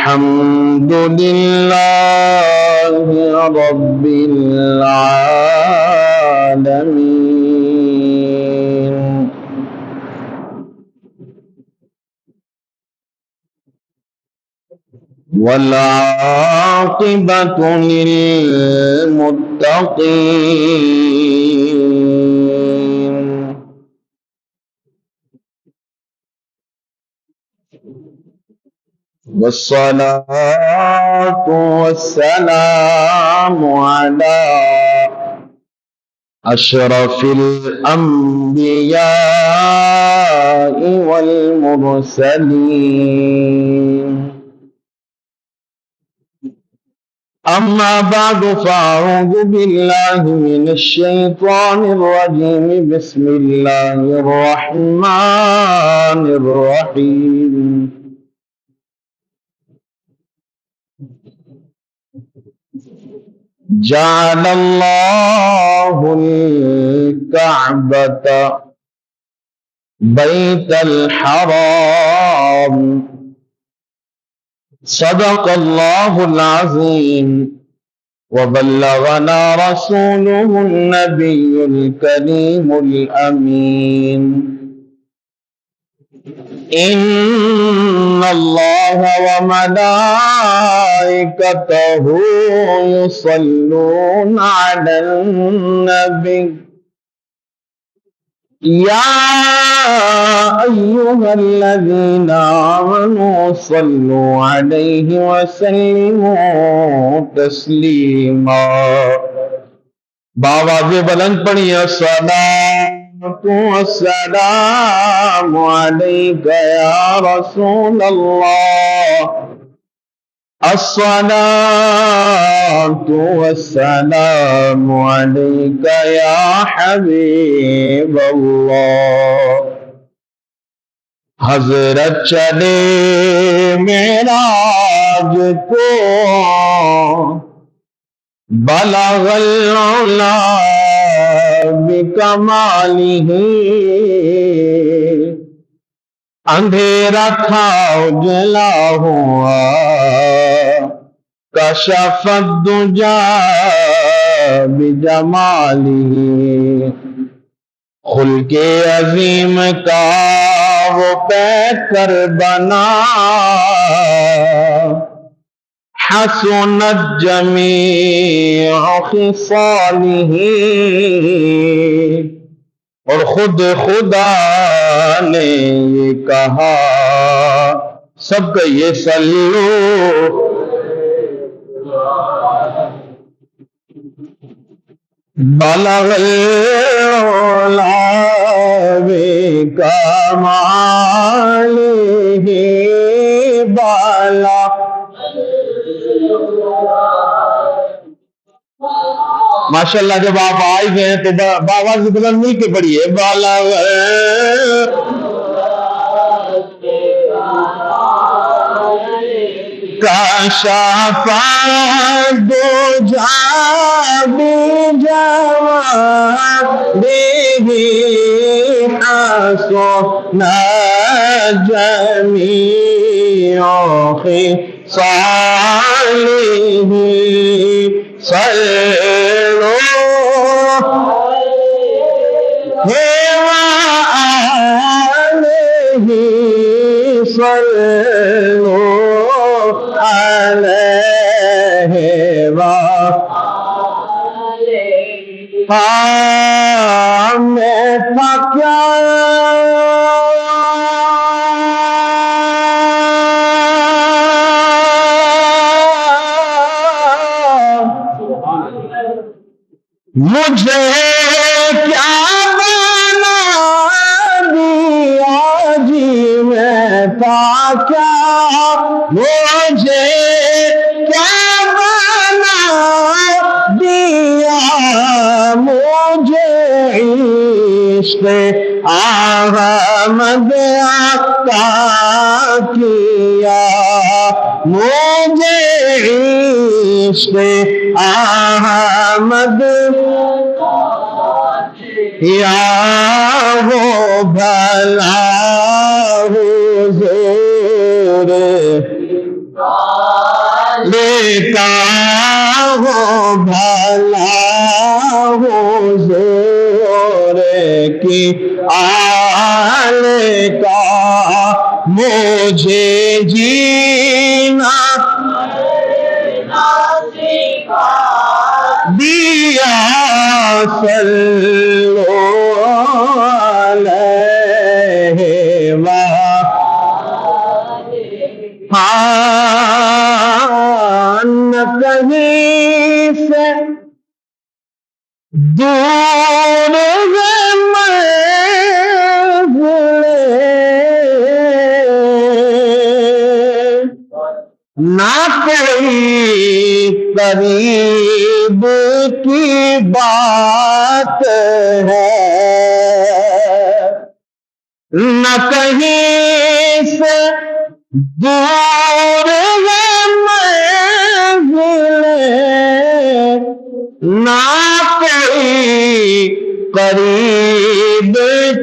الحمد لله رب العالمين والعاقبة للمتقين والصلاة والسلام على أشرف الأنبياء والمرسلين أما بعد فأعوذ بالله من الشيطان الرجيم بسم الله الرحمن الرحيم جعل الله الكعبة بيت الحرام صدق الله العظيم وبلغنا رسوله النبي الكريم الأمين إن الله وملائكته يصلون على النبي يا أيها الذين آمنوا صلوا عليه وسلموا تسليما بآواز بلند پڑھیے الصلاة والسلام عليك يا رسول الله الصلاة والسلام عليك يا حبيب الله حضرت چلے معراج کو بلغ العلا بکمالہ اندھیرا تھا اجلا ہوا کشف الدجا بجمالہ خلق عظیم کا وہ پیکر بنا حسنت جمیع خصالہ اور خود خدا نے یہ کہا سب کہیے صلو بلغ العلا بکمالہ بالا ماشاءاللہ جب آپ آئی گئے تو باواز بلند مل کے پڑھیے بالا کشف الدجا بجمالہ حسنت جمیع خصالہ صلو علیہ صلو علیہ میں تھا کیا مجھے کیا بنا دیا جی میں تھا کیا مجھے کیا بنا دیا مجھے عشق احمد عطا کیا مجھے عشق احمد یا وہ بھلا حضور لیتا ہو بھلا حضور کی آل کا مجھے جینا دیا صلو علیہ نہ کہیں سے دور ہے منزلیں، نہ کوئی قریب کی بات ہے، نہ کہیں سے دور ہے منزلیں، نہ کوئی قریب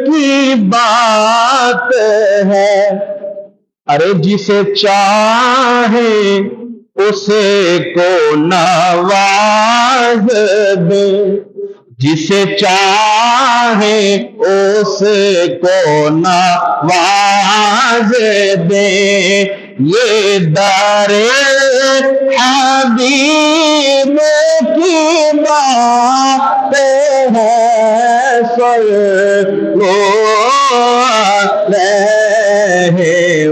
کی بات ہے۔ ارے جسے چاہے اسے کو نواز دے، جسے چاہے اس کو نواز دے، یہ در حبیب کی بات ہے، صلو علیہ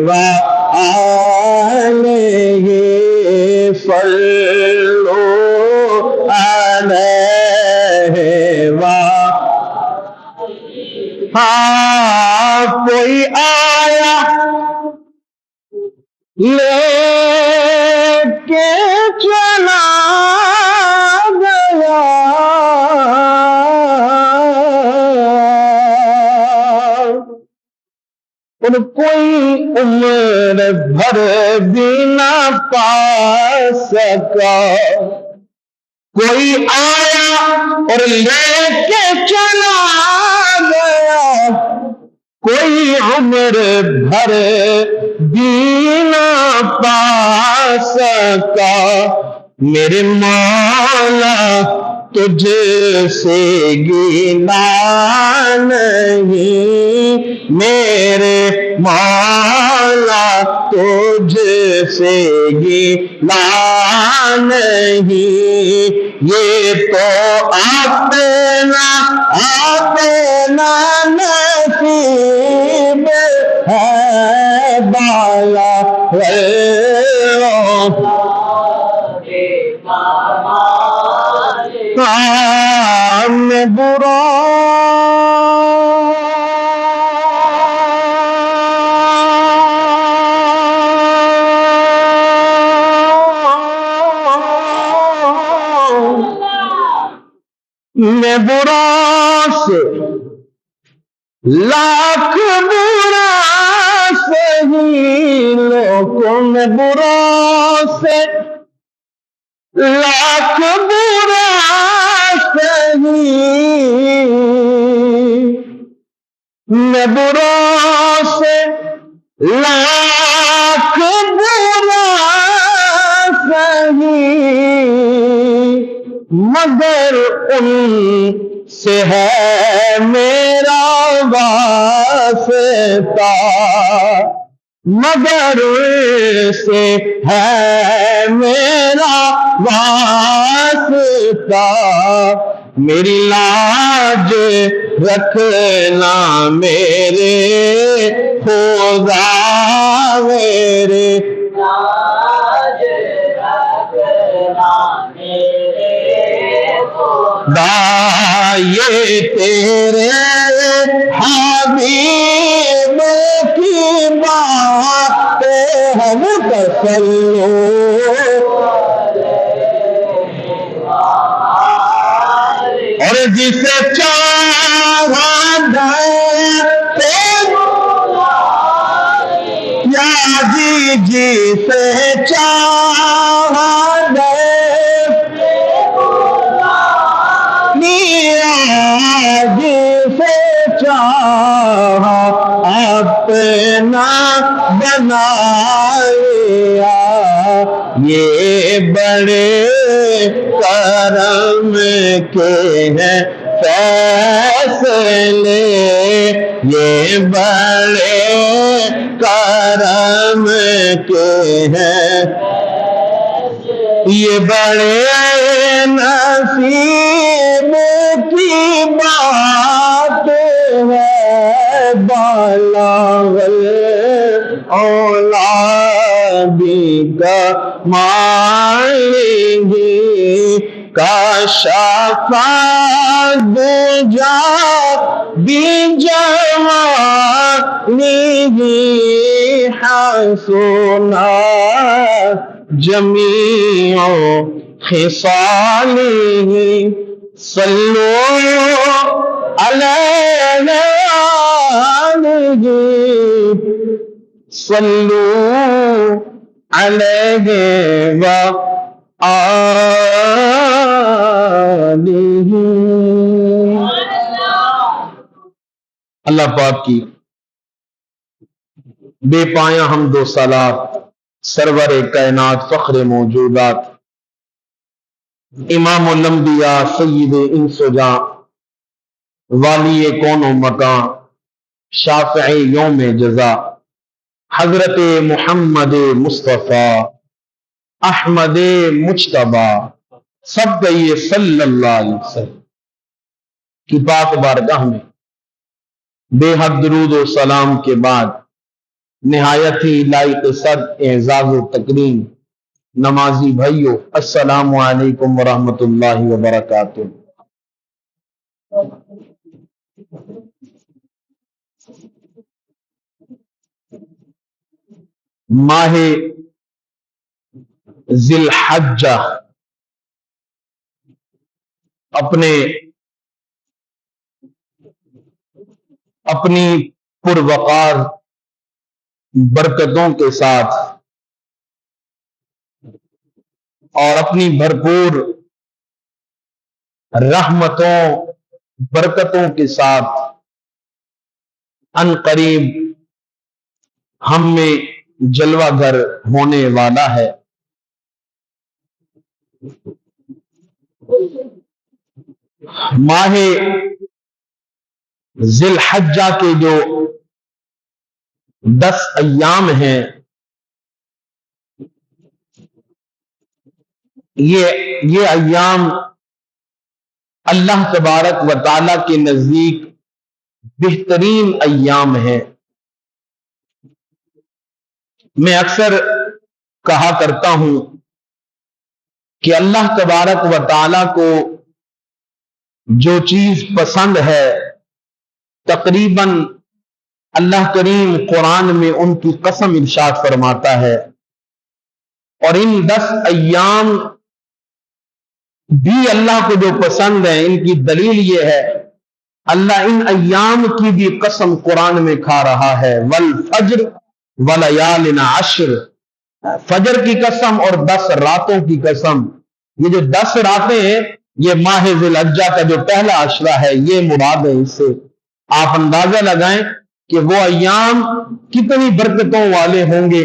وآلہ، صلو علیہ ہاں کوئی آیا لے کے چلا گیا، اور کوئی عمر بھر بھی نہ پا سکا، کوئی آیا اور لے کے چلا گیا، کوئی عمر بھر بھی نہ پا سکا، میرے مولا تجھ سے گیلا نہیں، میرے مولا تجھ سے گیلا نہیں، یہ تو اپنا نصیب ہے بالا کام برا میں برا سے لاکھ برا سہی، لوگوں میں برا سے لاکھ برا سہی، میں برا سے لاکھ برا سہی، مگر ان سے ہے میرا واسطہ، مگر ان سے ہے میرا واسطہ، میری لاج رکھنا میرے خدا، میرے لاج رکھنا یہ تیرے حبیب کی بات ہم تسلو، اور جسے چاہا دے یا جی سے چاہا دے، جسے چاہا اپنا بنایا یہ بڑے کرم کے ہیں فیصلے، یہ بڑے کرم کے ہیں، یہ بڑے نصیب کی بات ہے، بالاغل اولادی کا مانگی کا شفاعت جا بجوانی حسنا جمیع خصاله صلوا علیہ صلوا علیہ وآلہ۔ اللہ پاک کی بے پایاں حمد و صلات سرور کائنات فخر موجودات امام الانبیاء سید انس و جاں والی کون و مکان شافع یوم جزا حضرت محمد مصطفیٰ احمد مجتبیٰ سب کہیے صلی اللہ علیہ وسلم کی پاک بارگاہ میں بے حد درود و سلام کے بعد نہایت ہی لائق صد اعزاز و تکریم نمازی بھائیو، السلام علیکم ورحمۃ اللہ وبرکاتہ۔ ماہ ذی الحجہ اپنی پروقار برکتوں کے ساتھ اور اپنی بھرپور رحمتوں برکتوں کے ساتھ ان قریب ہم میں جلوہ گر ہونے والا ہے۔ ماہ ذی الحجہ کے جو 10 ایام ہیں، یہ ایام اللہ تبارک و تعالی کے نزدیک بہترین ایام ہیں۔ میں اکثر کہا کرتا ہوں کہ اللہ تبارک و تعالی کو جو چیز پسند ہے تقریباً اللہ کریم قرآن میں ان کی قسم ارشاد فرماتا ہے، اور ان 10 ایام بھی اللہ کو جو پسند ہے ان کی دلیل یہ ہے، اللہ ان ایام کی بھی قسم قرآن میں کھا رہا ہے، والفجر ولیال عشر، فجر کی قسم اور 10 راتوں کی قسم۔ یہ جو 10 راتیں ہیں یہ ماہ ذی الحجہ کا جو پہلا عشرہ ہے یہ مراد ہے۔ اس سے آپ اندازہ لگائیں کہ وہ ایام کتنی برکتوں والے ہوں گے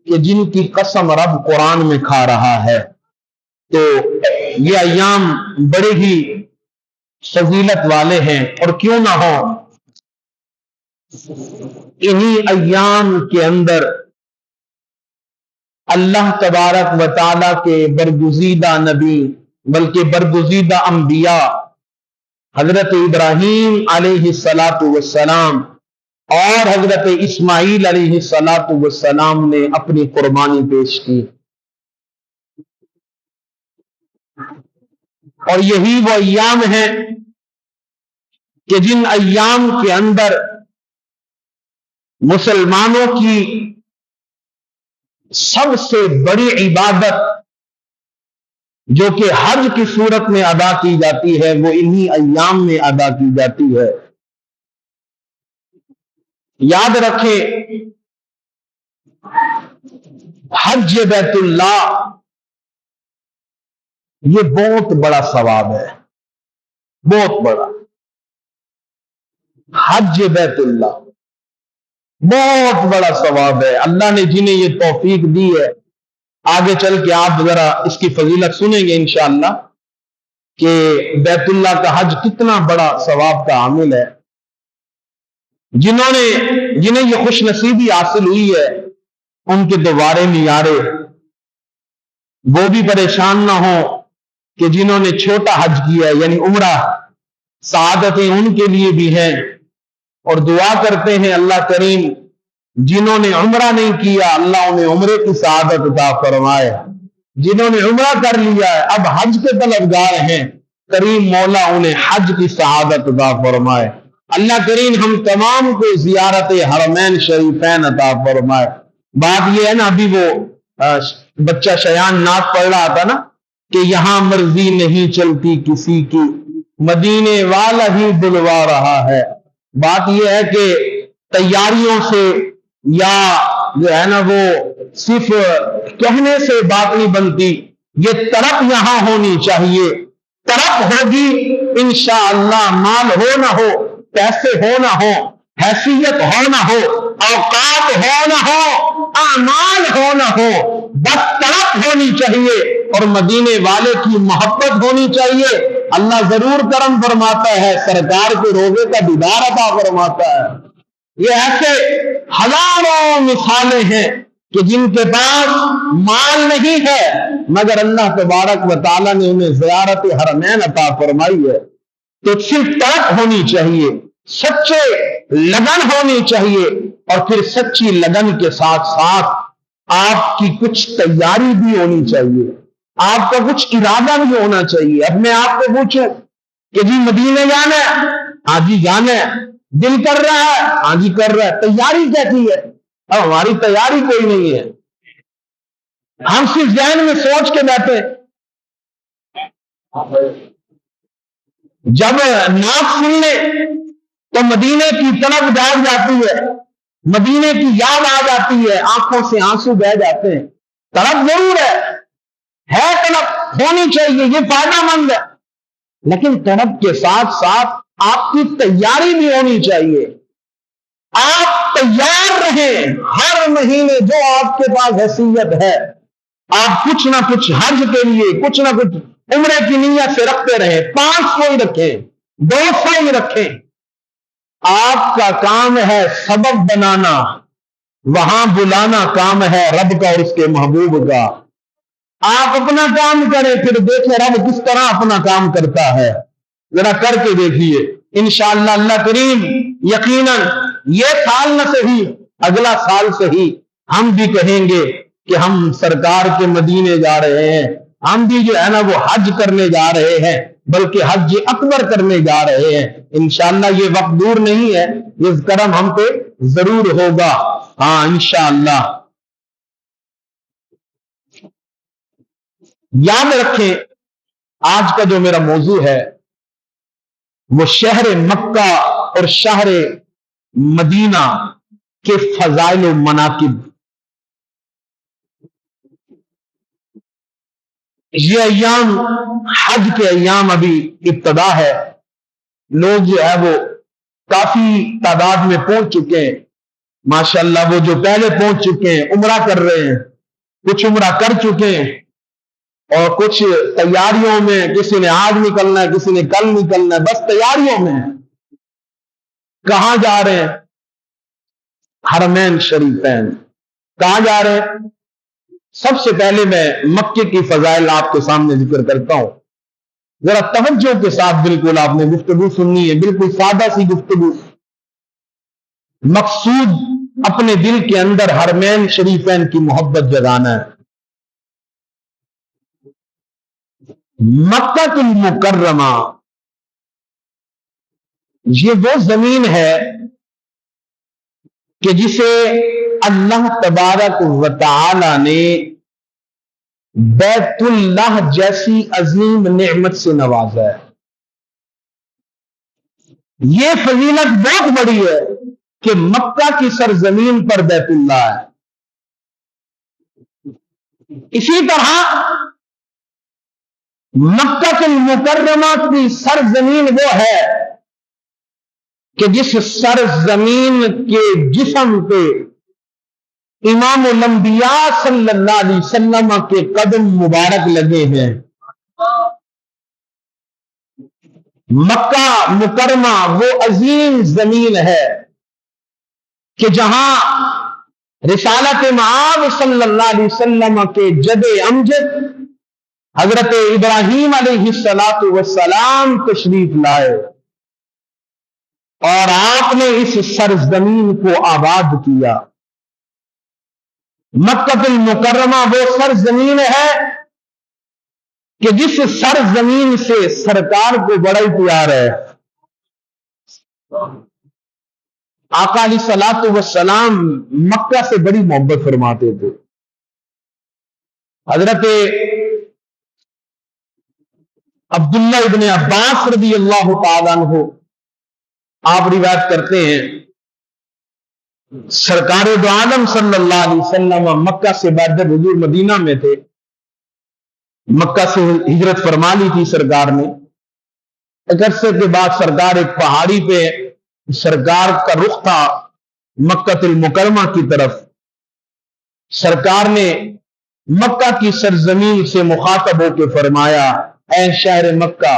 کہ جن کی قسم رب قرآن میں کھا رہا ہے۔ تو یہ ایام بڑے ہی فضیلت والے ہیں، اور کیوں نہ ہو انہی ایام کے اندر اللہ تبارک و تعالی کے برگزیدہ نبی بلکہ برگزیدہ انبیاء حضرت ابراہیم علیہ السلام اور حضرت اسماعیل علیہ السلام نے اپنی قربانی پیش کی، اور یہی وہ ایام ہیں کہ جن ایام کے اندر مسلمانوں کی سب سے بڑی عبادت جو کہ حج کی صورت میں ادا کی جاتی ہے وہ انہی ایام میں ادا کی جاتی ہے۔ یاد رکھیں حج بیت اللہ یہ بہت بڑا ثواب ہے، بہت بڑا۔ حج بیت اللہ بہت بڑا ثواب ہے۔ اللہ نے جنہیں یہ توفیق دی ہے آگے چل کے آپ ذرا اس کی فضیلت سنیں گے انشاءاللہ کہ بیت اللہ کا حج کتنا بڑا ثواب کا عامل ہے. جنہیں یہ خوش نصیبی حاصل ہوئی ہے ان کے دوبارے نیارے وہ بھی پریشان نہ ہو کہ جنہوں نے چھوٹا حج کیا ہے یعنی عمرہ، سعادتیں ان کے لیے بھی ہیں. اور دعا کرتے ہیں اللہ کریم جنہوں نے عمرہ نہیں کیا اللہ انہیں عمرے کی سعادت عطا فرمائے. جنہوں نے عمرہ کر لیا ہے اب حج کے طلبگار ہیں کریم مولا انہیں حج کی سعادت عطا فرمائے. اللہ کریم ہم تمام کو زیارت حرمین شریفین عطا فرمائے. بات یہ ہے نا، ابھی وہ بچہ شیان نعت پڑھ رہا تھا نا کہ یہاں مرضی نہیں چلتی کسی کی، مدینے والا ہی بلوا رہا ہے. بات یہ ہے کہ تیاریوں سے یا جو ہے نا وہ صرف کہنے سے بات نہیں بنتی، یہ طرف یہاں ہونی چاہیے. طرف ہوگی انشاءاللہ، مال ہو نہ ہو، پیسے ہو نہ ہو، حیثیت ہو نہ ہو، اوقات ہو نہ ہو، اعمال ہو نہ ہو، بس طرف ہونی چاہیے اور مدینے والے کی محبت ہونی چاہیے. اللہ ضرور کرم فرماتا ہے، سرکار کے روزے کا دیدار عطا فرماتا ہے. یہ ایسے ہزاروں مثالیں ہیں کہ جن کے پاس مال نہیں ہے مگر اللہ تبارک و تعالیٰ نے انہیں زیارت حرمین عطا فرمائی ہے. تو صرف طرف ہونی چاہیے، سچے لگن ہونی چاہیے، اور پھر سچی لگن کے ساتھ ساتھ آپ کی کچھ تیاری بھی ہونی چاہیے، آپ کا کچھ ارادہ بھی ہونا چاہیے. اب میں آپ کو پوچھوں کہ جی مدینے جانا ہے، ہاں جی جانا ہے، دل کر رہا ہے، ہاں جی کر رہا ہے، تیاری کیسی ہے؟ اب ہماری تیاری کوئی نہیں ہے، ہم صرف ذہن میں سوچ کے بیٹھے. جب نعت سن لے تو مدینے کی طرف جاگ جاتی ہے، مدینے کی یاد آ جاتی ہے، آنکھوں سے آنسو بہ جاتے ہیں. طرف ضرور ہے طرف ہونی چاہیے، یہ فائدہ مند ہے، لیکن طرف کے ساتھ ساتھ آپ کی تیاری بھی ہونی چاہیے. آپ تیار رہیں، ہر مہینے جو آپ کے پاس حیثیت ہے آپ کچھ نہ کچھ حج کے لیے کچھ نہ کچھ عمرے کی نیت سے رکھتے رہیں. 500 ہی رکھیں، 200 ہی رکھیں. آپ کا کام ہے سبب بنانا، وہاں بلانا کام ہے رب کا اور اس کے محبوب کا. آپ اپنا کام کریں پھر دیکھیں رب کس طرح اپنا کام کرتا ہے، ذرا کر کے دیکھیے. انشاءاللہ اللہ کریم یقیناً یہ سال نہ صحیح اگلا سال صحیح ہم بھی کہیں گے کہ ہم سرکار کے مدینے جا رہے ہیں، ہم بھی جو ہے نا وہ حج کرنے جا رہے ہیں، بلکہ حج اکبر کرنے جا رہے ہیں. انشاءاللہ یہ وقت دور نہیں ہے، یہ کرم ہم پہ ضرور ہوگا. ہاں انشاءاللہ. یاد رکھیں آج کا جو میرا موضوع ہے وہ شہر مکہ اور شہر مدینہ کے فضائل و مناقب. یہ ایام حج کے ایام ابھی ابتدا ہے، لوگ جو ہے وہ کافی تعداد میں پہنچ چکے ہیں. ماشاءاللہ وہ جو پہلے پہنچ چکے ہیں عمرہ کر رہے ہیں، کچھ عمرہ کر چکے ہیں اور کچھ تیاریوں میں، کسی نے آج نکلنا ہے، کسی نے کل نکلنا ہے، بس تیاریوں میں. کہاں جا رہے ہیں؟ حرمین شریفین. کہاں جا رہے ہیں؟ سب سے پہلے میں مکے کی فضائل آپ کے سامنے ذکر کرتا ہوں، ذرا توجہ کے ساتھ. بالکل آپ نے گفتگو سننی ہے، بالکل سادہ سی گفتگو. مقصود اپنے دل کے اندر حرمین شریفین کی محبت جگانا ہے. مکہ المکرمہ یہ وہ زمین ہے کہ جسے اللہ تبارک و تعالی نے بیت اللہ جیسی عظیم نعمت سے نوازا ہے. یہ فضیلت بہت بڑی ہے کہ مکہ کی سرزمین پر بیت اللہ ہے. اسی طرح مکہ المکرمہ کی سرزمین وہ ہے کہ جس سرزمین کے جسم پہ امام الانبیاء صلی اللہ علیہ وسلم کے قدم مبارک لگے ہیں۔ مکہ مکرمہ وہ عظیم زمین ہے کہ جہاں رسالت مآب صلی اللہ علیہ وسلم کے جد امجد حضرت ابراہیم علیہ السلام تشریف لائے اور آپ نے اس سرزمین کو آباد کیا۔ مکہ المکرمہ وہ سرزمین ہے کہ جس سرزمین سے سرکار کو بڑا ہی پیار ہے۔ آقا علیہ الصلوۃ والسلام مکہ سے بڑی محبت فرماتے تھے۔ حضرت عبداللہ ابن عباس رضی اللہ تعالیٰ عنہ آپ روایت کرتے ہیں سرکار دو عالم صلی اللہ علیہ وسلم مکہ سے بعد جب حضور مدینہ میں تھے، مکہ سے ہجرت فرما لی تھی سرکار نے، ایک عرصے کے بعد سرکار ایک پہاڑی پہ سرکار کا رخ تھا مکہ المکرمہ کی طرف۔ سرکار نے مکہ کی سرزمین سے مخاطب ہو کے فرمایا، اے شہر مکہ،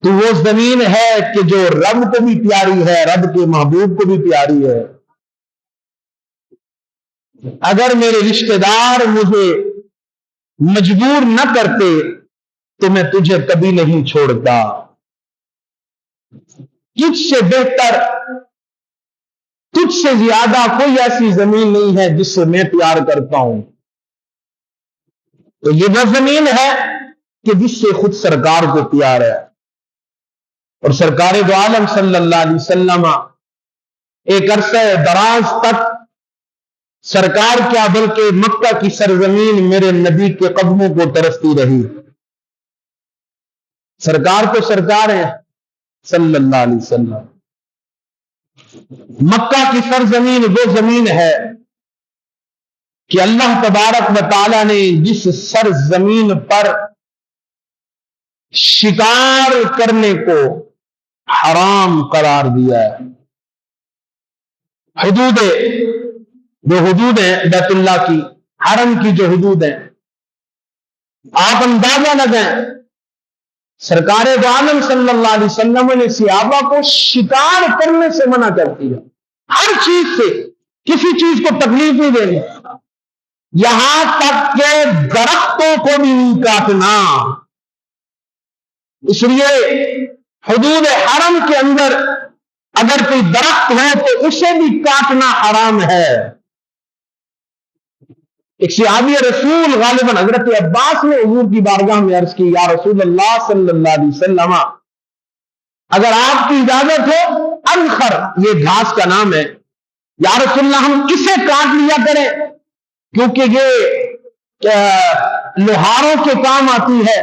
تو وہ زمین ہے کہ جو رب کو بھی پیاری ہے، رب کے محبوب کو بھی پیاری ہے۔ اگر میرے رشتہ دار مجھے مجبور نہ کرتے تو میں تجھے کبھی نہیں چھوڑتا۔ تجھ سے بہتر، تجھ سے زیادہ کوئی ایسی زمین نہیں ہے جس سے میں پیار کرتا ہوں۔ تو یہ وہ زمین ہے کہ جس سے خود سرکار کو پیار ہے۔ اور سرکار دو عالم صلی اللہ علیہ وسلم ایک عرصہ دراز تک سرکار کیا بلکہ مکہ کی سرزمین میرے نبی کے قدموں کو ترستی رہی۔ سرکار تو سرکار ہے صلی اللہ علیہ وسلم۔ مکہ کی سرزمین وہ زمین ہے کہ اللہ تبارک و تعالی نے جس سرزمین پر شکار کرنے کو حرام قرار دیا ہے۔ حدود جو حدود ہیں بیت اللہ کی، حرم کی جو حدود ہیں، آپ اندازہ لگائیں سرکار دو عالم صلی اللہ علیہ وسلم نے صحابہ کو شکار کرنے سے منع کر دیا، ہر چیز سے، کسی چیز کو تکلیف نہیں دینی، یہاں تک کہ درختوں کو بھی کاٹنا۔ اس لیے حدود حرم کے اندر اگر کوئی درخت ہے تو اسے بھی کاٹنا حرام ہے۔ ایک صحابی رسول غالباً حضرت عباس نے حضور کی بارگاہ میں عرض کی، یا رسول اللہ صلی اللہ علیہ وسلم، اگر آپ کی اجازت ہو، انخر یہ گھاس کا نام ہے، یا رسول اللہ ہم اسے کاٹ لیا کریں کیونکہ یہ لوہاروں کے کام آتی ہے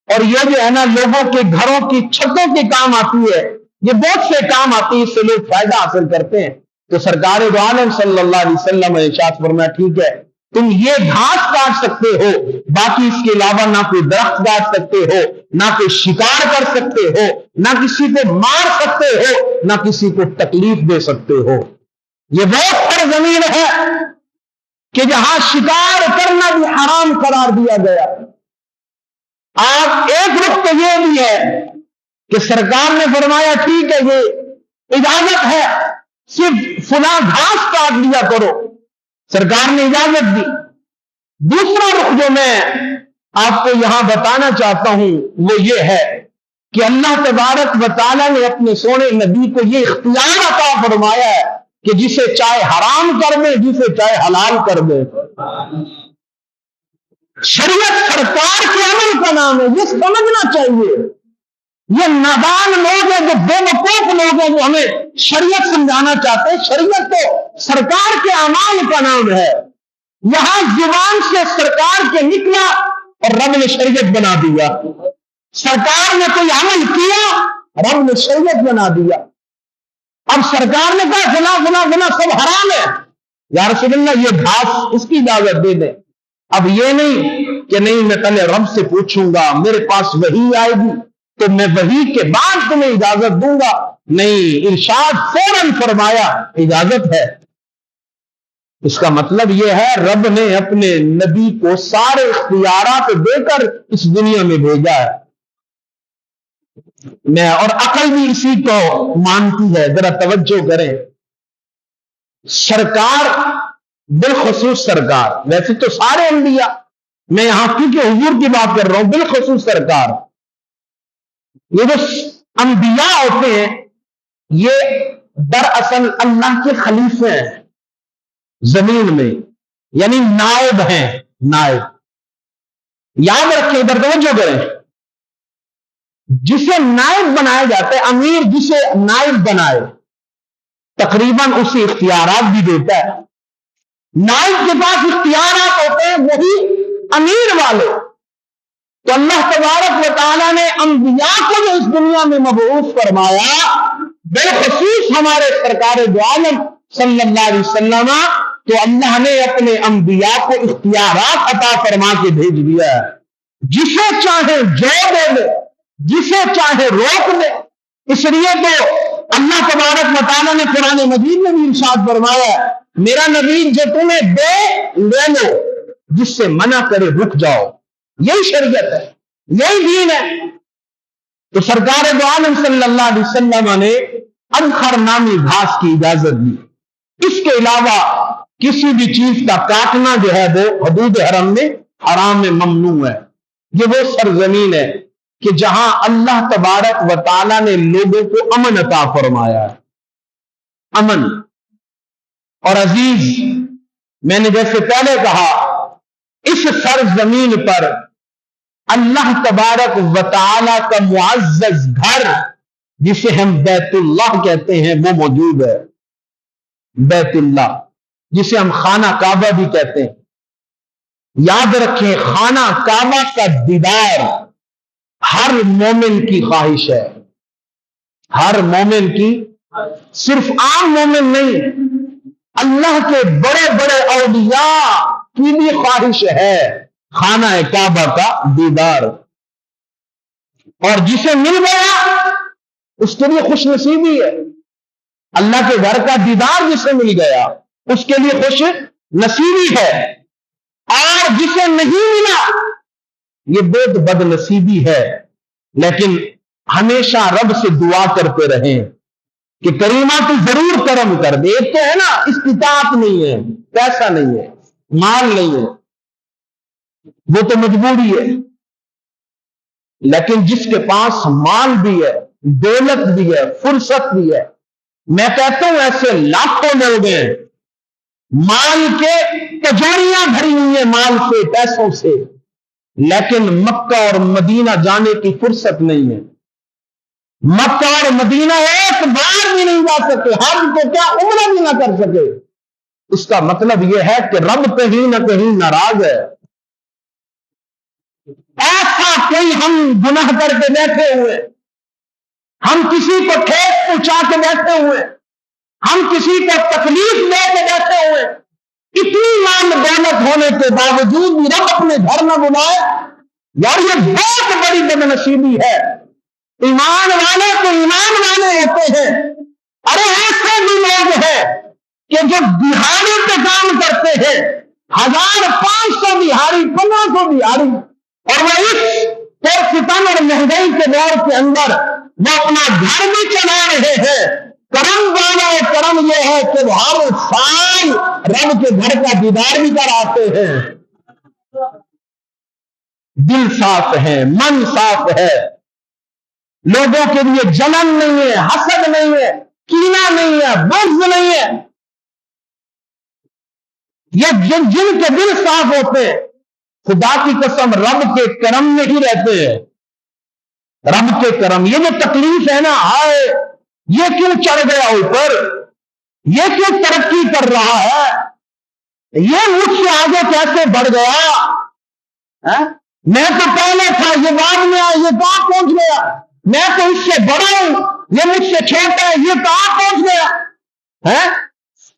اور یہ جو ہے نا لوگوں کے گھروں کی چھتوں کے کام آتی ہے، یہ بہت سے کام آتی ہے، اس سے لوگ فائدہ حاصل کرتے ہیں۔ تو سرکار دو عالم صلی اللہ علیہ وسلم نے ارشاد فرمایا، ٹھیک ہے تم یہ گھاس کاٹ سکتے ہو، باقی اس کے علاوہ نہ کوئی درخت کاٹ سکتے ہو، نہ کوئی شکار کر سکتے ہو، نہ کسی کو مار سکتے ہو، نہ کسی کو تکلیف دے سکتے ہو۔ یہ وہ سرزمین ہے کہ جہاں شکار کرنا بھی حرام قرار دیا گیا۔ آپ ایک رخ تو یہ بھی ہے کہ سرکار نے فرمایا ٹھیک ہے یہ اجازت ہے، صرف فلاں گھاس کاٹ لیا کرو، سرکار نے اجازت دی۔ دوسرا رخ جو میں آپ کو یہاں بتانا چاہتا ہوں وہ یہ ہے کہ اللہ تبارک و تعالیٰ نے اپنے سونے نبی کو یہ اختیار عطا فرمایا ہے کہ جسے چاہے حرام کر دے، جسے چاہے حلال کر دے۔ شریعت سرکار کے عمل کا نام ہے، یہ سمجھنا چاہیے۔ یہ نادان لوگ ہیں، جو بے وقوف لوگ ہیں، جو ہمیں شریعت سمجھانا چاہتے ہیں۔ شریعت تو سرکار کے اعمال کا نام ہے، یہاں زبان سے سرکار کے نکلا اور رب نے شریعت بنا دیا۔ سرکار نے کوئی عمل کیا، رب نے شریعت بنا دیا۔ اب سرکار نے کہا فلاں فلاں فلاں سب حرام ہے، یا رسول اللہ یہ گھاس اس کی اجازت دے دیں۔ اب یہ نہیں کہ نہیں میں پہلے رب سے پوچھوں گا، میرے پاس وحی آئے گی تو میں وحی کے بعد تمہیں اجازت دوں گا، نہیں، ارشاد فوراً فرمایا اجازت ہے۔ اس کا مطلب یہ ہے رب نے اپنے نبی کو سارے اختیارات دے کر اس دنیا میں بھیجا ہے. میں اور عقل بھی اسی کو مانتی ہے. ذرا توجہ کریں. سرکار بالخصوص سرکار، ویسے تو سارے انبیاء، میں یہاں کیونکہ حضور کی بات کر رہا ہوں، بالخصوص سرکار. یہ جو انبیاء ہوتے ہیں یہ دراصل اللہ کے خلیفے ہیں زمین میں، یعنی نائب ہیں. نائب یاد رکھیں، ادھر توجہ کریں. جسے نائب بنایا جاتا ہے، امیر جسے نائب بنائے تقریباً اسے اختیارات بھی دیتا ہے. نائب کے پاس اختیارات ہوتے ہیں وہی امیر والے. تو اللہ تبارک و تعالیٰ نے انبیاء کو جو اس دنیا میں مبعوث فرمایا، بالخصوص ہمارے سرکار دو عالم صلی اللہ علیہ وسلم، تو اللہ نے اپنے انبیاء کو اختیارات عطا فرما کے بھیج دیا ہے. جسے چاہے جو دے دے، جسے چاہے روک دے. اس لیے تو اللہ تبارک و تعالیٰ نے قرآن مجید میں بھی ارشاد فرمایا ہے، میرا نبی جو تمہیں دے لے لو، جس سے منع کرے رک جاؤ. یہی شریعت ہے، یہی دین ہے. تو سرکار دو عالم صلی اللہ علیہ وسلم نے ادخر نامی گھاس کی اجازت دی. اس کے علاوہ کسی بھی چیز کا کاٹنا جو ہے وہ حدود حرم میں حرام میں ممنوع ہے. یہ وہ سرزمین ہے کہ جہاں اللہ تبارک و تعالیٰ نے لوگوں کو امن عطا فرمایا ہے. امن. اور عزیز، میں نے جیسے پہلے کہا، اس سرزمین پر اللہ تبارک و تعالیٰ کا معزز گھر جسے ہم بیت اللہ کہتے ہیں وہ موجود ہے. بیت اللہ جسے ہم خانہ کعبہ بھی کہتے ہیں. یاد رکھیں، خانہ کعبہ کا دیدار ہر مومن کی خواہش ہے. ہر مومن کی، صرف عام مومن نہیں، اللہ کے بڑے بڑے اولیاء کی بھی خواہش ہے خانہ کعبہ کا دیدار. اور جسے مل گیا اس کے لیے خوش نصیبی ہے. اللہ کے گھر کا دیدار جسے مل گیا اس کے لیے خوش نصیبی ہے. اور جسے نہیں ملا یہ بہت بد نصیبی ہے. لیکن ہمیشہ رب سے دعا کرتے رہیں کہ کریمہ تو ضرور کرم کر دے. ایک تو ہے نا استطاعت نہیں ہے، پیسہ نہیں ہے، مال نہیں ہے، وہ تو مجبوری ہے. لیکن جس کے پاس مال بھی ہے، دولت بھی ہے، فرصت بھی ہے، میں کہتا ہوں ایسے لاکھوں لوگ ہیں مال کے تجوریاں بھری ہوئی ہیں مال سے، پیسوں سے، لیکن مکہ اور مدینہ جانے کی فرصت نہیں ہے. مکہ اور مدینہ ایک بار بھی نہیں جا سکے، حج کو کیا عمرہ بھی نہ کر سکے. اس کا مطلب یہ ہے کہ رب کہیں نہ کہیں ناراض ہے. ایسا کوئی ہم گناہ کر کے بیٹھے ہوئے، ہم کسی کو ٹھیس پہنچا کے بیٹھے ہوئے، ہم کسی کو تکلیف دے کے بیٹھے ہوئے، اتنی مال دولت ہونے کے باوجود بھی رب اپنے گھر نہ بلائے، یار یہ بہت بڑی بد نصیبی ہے. ایمان والے تو ایمان والے ہوتے ہیں. ارے ایسے بھی لوگ ہیں کہ جو دہاڑی پہ کام کرتے ہیں، 1500 دہاڑی، 1500 دہاڑی، اور وہ اس پرستن اور مہنگائی کے دور کے اندر وہ اپنا گھر بھی چلا رہے ہیں. کرم والا کرم یہ ہے کہ وہ ہر سال رب کے گھر کا دیدار بھی کراتے ہیں. دل صاف ہے، من صاف ہے، لوگوں کے لیے جلن نہیں ہے، حسد نہیں ہے، کینہ نہیں ہے، بغض نہیں ہے. یہ جن کے دل صاف ہوتے ہیں، خدا کی قسم رب کے کرم میں ہی رہتے ہیں. رب کے کرم. یہ جو تکلیف ہے نا، ہائے یہ کیوں چڑھ گیا اوپر، یہ کیوں ترقی کر رہا ہے، یہ مجھ سے آگے کیسے بڑھ گیا، میں تو پہلے تھا، یہ بعد میں آیا، یہ کہاں پہنچ گیا، میں تو اس سے بڑا ہوں، یہ مجھ سے چھوٹا ہے، یہ کہاں پہنچ گیا.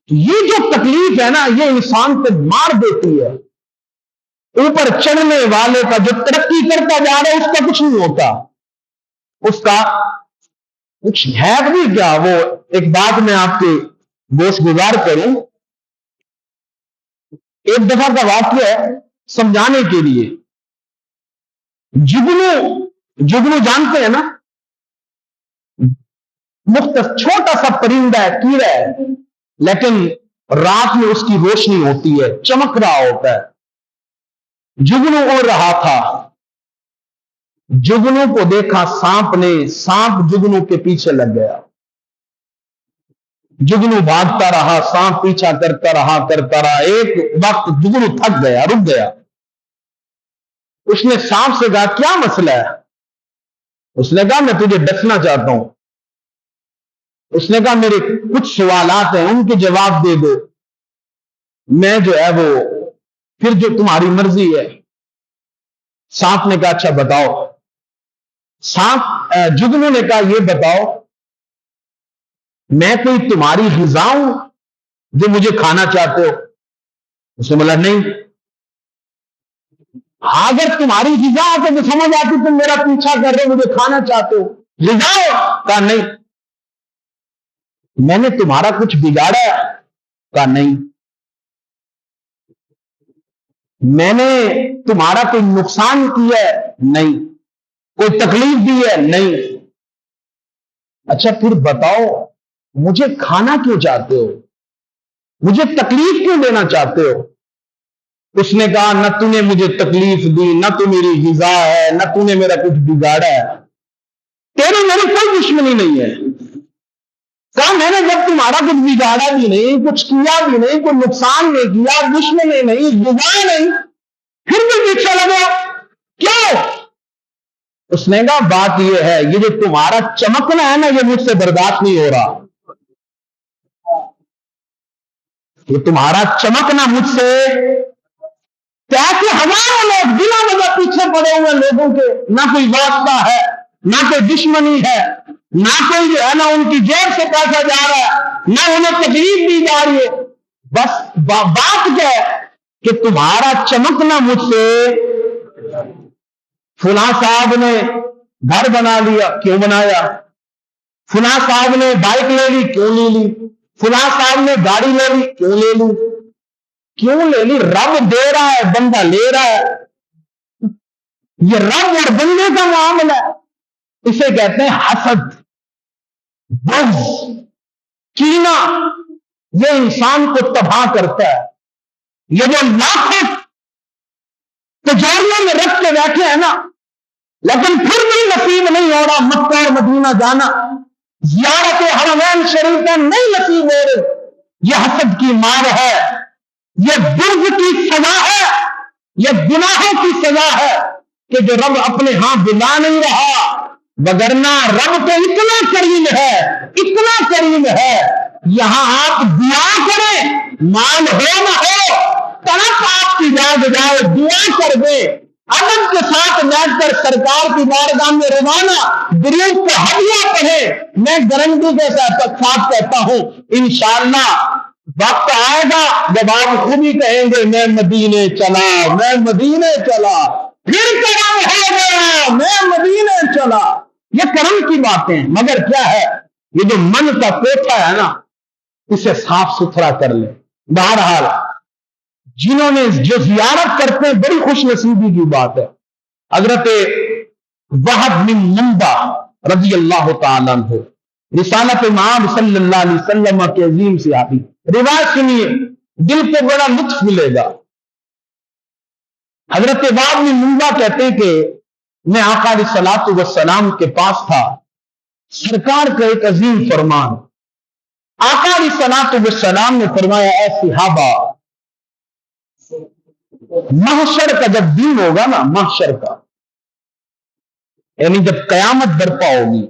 یہ جو تکلیف ہے نا، یہ انسان کو مار دیتی ہے. اوپر چڑھنے والے کا جو ترقی کرتا جا رہا ہے اس کا کچھ نہیں ہوتا، اس کا کچھ ہے بھی کیا. وہ ایک بات میں آپ کے گوش گزار کروں، ایک دفعہ کا واقعہ ہے سمجھانے کے لیے. جگنو جگنو جانتے ہیں نا؟ مختصر چھوٹا سا پرندہ ہے، کیڑا ہے، لیکن رات میں اس کی روشنی ہوتی ہے، چمک رہا ہوتا ہے. جگنو اڑ رہا تھا، جگنو کو دیکھا سانپ نے، سانپ جگنو کے پیچھے لگ گیا. جگنو بھاگتا رہا، سانپ پیچھا کرتا رہا. ایک وقت جگنو تھک گیا، رک گیا. اس نے سانپ سے کہا کیا مسئلہ ہے؟ اس نے کہا میں تجھے ڈسنا چاہتا ہوں. اس نے کہا میرے کچھ سوالات ہیں، ان کے جواب دے دو، میں جو ہے وہ پھر جو تمہاری مرضی ہے. سانپ نے کہا اچھا بتاؤ. جگنو نے کہا یہ بتاؤ میں کوئی تمہاری غذا ہوں جو مجھے کھانا چاہتے ہو؟ اس نے بولا نہیں. اگر تمہاری غذا آتے تو سمجھ آتی تم میرا پیچھا کر رہے ہو، مجھے کھانا چاہتے ہو. غذا ہو؟ کہا نہیں. میں نے تمہارا کچھ بگاڑا ہے؟ کہا نہیں. میں نے تمہارا کوئی نقصان کیا ہے؟ نہیں. کوئی تکلیف دی ہے؟ نہیں. اچھا پھر بتاؤ مجھے کھانا کیوں چاہتے ہو؟ مجھے تکلیف کیوں دینا چاہتے ہو؟ اس نے کہا نہ تو نے مجھے تکلیف دی، نہ تو میری غذا ہے، نہ تو نے میرا کچھ بگاڑا ہے، تیری میری کوئی دشمنی نہیں ہے. کہا میں نے جب تمہارا کچھ بگاڑا بھی نہیں، کچھ کیا بھی نہیں، کوئی نقصان نہیں کیا، دشمنی نہیں، غذا نہیں، پھر بھی پیچھے لگے کیوں؟ اس نے کہا بات یہ ہے یہ جو تمہارا چمکنا ہے نا یہ مجھ سے برداشت نہیں ہو رہا. یہ تمہارا چمکنا مجھ سے، کیسے ہزاروں لوگ بنا وجہ پیچھے پڑے ہوئے لوگوں کے، نہ کوئی واسطہ ہے، نہ کوئی دشمنی ہے، نہ کوئی جو ہے نا ان کی جیب سے پیسہ جا رہا ہے، نہ انہیں تکلیف دی جا رہی ہے. بس بات کیا ہے کہ تمہارا چمکنا مجھ سے. فلاں صاحب نے گھر بنا لیا، کیوں بنایا؟ فلاں صاحب نے بائک لے لی، کیوں لے لی؟ فلاں صاحب نے گاڑی لے لی، کیوں لے لی؟ کیوں لے لی؟ رب دے رہا ہے، بندہ لے رہا ہے. یہ رب اور بندے کا معاملہ ہے. اسے کہتے ہیں حسد، بغض، کینہ. یہ انسان کو تباہ کرتا ہے. یہ جو لاکھوں تجاریوں میں رکھ کے بیٹھے ہیں نا، لیکن پھر بھی نصیب نہیں ہو رہا مکہ اور مدینہ جانا، زیارت حرمین شریفین نہیں نصیب ہو رہے، یہ حسد کی مار ہے، یہ بغض کی سزا ہے، یہ گناہوں کی سزا ہے کہ جو رب اپنے ہاں بلا نہیں رہا. وگرنہ رب تو اتنا کریم ہے، اتنا کریم ہے. یہاں آپ دعا کریں، مال ہو نہ ہو، طرف آپ کی یاد جائے، دعا کر دے، ادب کے ساتھ بیٹھ کر سرکار کی بارگاہ میں روزانہ درود کا ہدیہ پڑھے. میں گارنٹی کے ساتھ کہتا ہوں انشاءاللہ وقت آئے گا جب آپ خود ہی کہیں گے میں مدینے چلا، میں مدینے چلا، پھر کرم ہو گیا، میں مدینے چلا. یہ کرم کی باتیں. مگر کیا ہے یہ جو من کا کوٹھا ہے نا اسے صاف ستھرا کر لیں. بہرحال جنہوں نے جو زیارت کرتے ہیں بڑی خوش نصیبی کی بات ہے. حضرت وہب بن منبع رضی اللہ تعالیٰ عنہ رسالت امام صلی اللہ علیہ وسلم کے عظیم صحابی، روایت سنیے دل کو بڑا لطف ملے گا. حضرت وہب بن منبع کہتے ہیں کہ میں آقا علیہ الصلوۃ والسلام کے پاس تھا. سرکار کا ایک عظیم فرمان، آقا علیہ الصلوۃ والسلام نے فرمایا اے صحابہ، محشر کا جب دن ہوگا نا، محشر کا یعنی جب قیامت برپا ہوگی،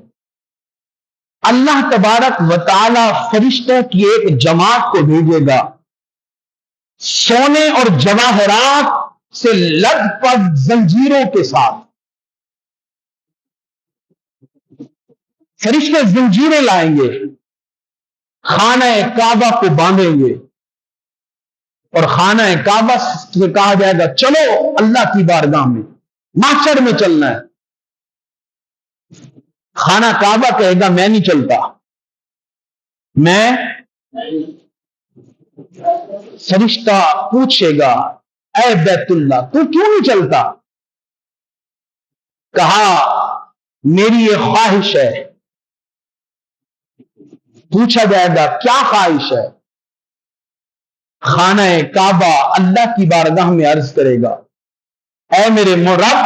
اللہ تبارک و تعالی فرشتوں کی ایک جماعت کو بھیجے گا سونے اور جواہرات سے لد پد زنجیروں کے ساتھ. فرشتے زنجیریں لائیں گے، خانہ کعبہ کو باندھیں گے اور خانہ کعبہ سے کہا جائے گا چلو اللہ کی بارگاہ میں، محشر میں چلنا ہے. خانہ کعبہ کہے گا میں نہیں چلتا. میں فرشتہ پوچھے گا اے بیت اللہ تو کیوں نہیں چلتا؟ کہا میری یہ خواہش ہے۔ پوچھا جائے گا کیا خواہش ہے؟ خانہ کعبہ اللہ کی بارگاہ میں عرض کرے گا اے میرے رب،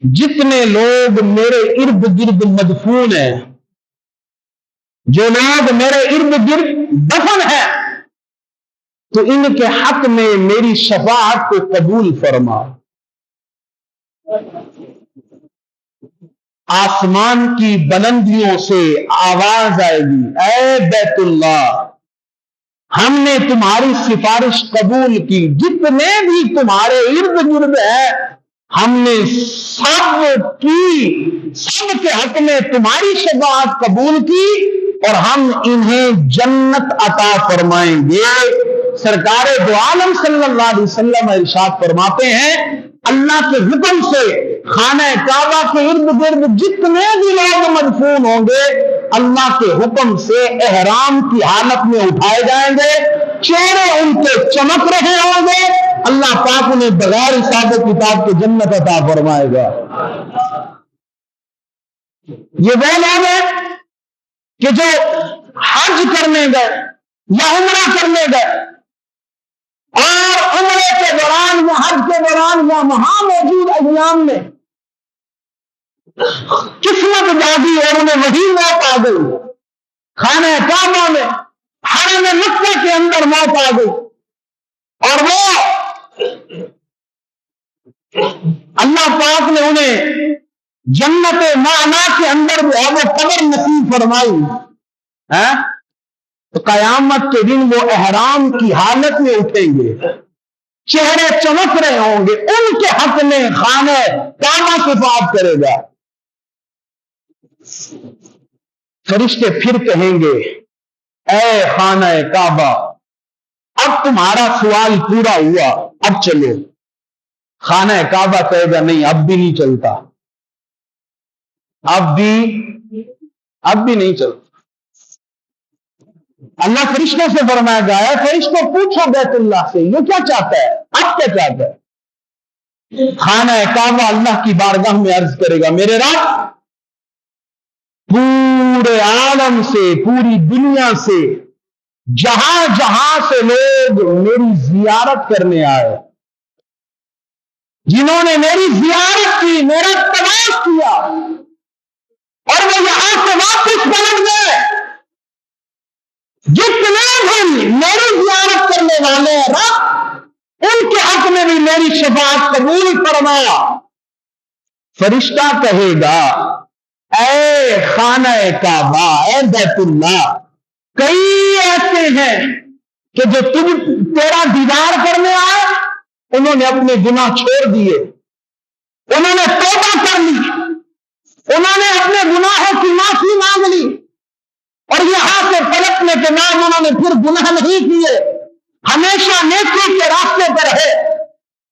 جتنے لوگ میرے ارد گرد مدفون ہیں، جو لوگ میرے ارد گرد دفن ہیں، تو ان کے حق میں میری شفاعت کو قبول فرما۔ آسمان کی بلندیوں سے آواز آئے گی اے بیت اللہ، ہم نے تمہاری سفارش قبول کی، جتنے بھی تمہارے ارد گرد ہیں ہم نے سب کے حق میں تمہاری شفاعت قبول کی اور ہم انہیں جنت عطا فرمائیں گے۔ سرکار دو عالم صلی اللہ علیہ وسلم ارشاد فرماتے ہیں اللہ کے حکم سے خانہ کعبہ کے ارد گرد جتنے بھی لوگ مدفون ہوں گے اللہ کے حکم سے احرام کی حالت میں اٹھائے جائیں گے، چہرے ان کے چمک رہے ہوں گے، اللہ پاک انہیں بغیر حساب و کتاب کے جنت عطا فرمائے گا۔ یہ وہ لوگ ہیں کہ جو حج کرنے گئے یا عمرہ کرنے گئے اور عمرے کے دوران یا حج کے دوران یا وہاں موجود ایام میں قسمت جاگی اور انہیں وہی موت آ گئی، خانہ کعبہ میں حرم مکہ کے اندر موت آ گئی اور وہ اللہ پاک نے انہیں جنت معنی کے اندر جو ہے وہ قبر نصیب فرمائی، تو قیامت کے دن وہ احرام کی حالت میں اٹھیں گے، چہرے چمک رہے ہوں گے، ان کے حق میں خانہ کعبہ شفاعت کرے گا۔ فرشتے پھر کہیں گے اے خانہ کعبہ اب تمہارا سوال پورا ہوا، اب چلو۔ خانہ کعبہ کہے گا نہیں اب بھی نہیں چلتا، اب بھی نہیں چلتا۔ اللہ فرشتوں سے فرمایا گیا ہے فرشتوں پوچھو بیت اللہ سے یہ کیا چاہتا ہے، اب کیا چاہتا ہے؟ خانہ کعبہ اللہ کی بارگاہ میں عرض کرے گا میرے رب، پورے عالم سے پوری دنیا سے جہاں جہاں سے لوگ میری زیارت کرنے آئے، جنہوں نے میری زیارت کی، میرا طواف کیا اور وہ یہاں سے واپس پلٹ گئے، جتنے بھی میری زیارت کرنے والے ہیں رب ان کے حق میں بھی میری شفاعت قبول فرمایا۔ فرشتہ کہے گا اے خانہ کعبہ اے بیت اللہ، کئی ایسے ہیں کہ جو تیرا دیدار کرنے آئے انہوں نے اپنے گناہ چھوڑ دیے، انہوں نے توبہ کر لی، انہوں نے اپنے گناہوں کی معافی مانگ لی اور یہاں سے پلٹنے کے بعد انہوں نے پھر گناہ نہیں کیے، ہمیشہ نیکی کے راستے پر ہے،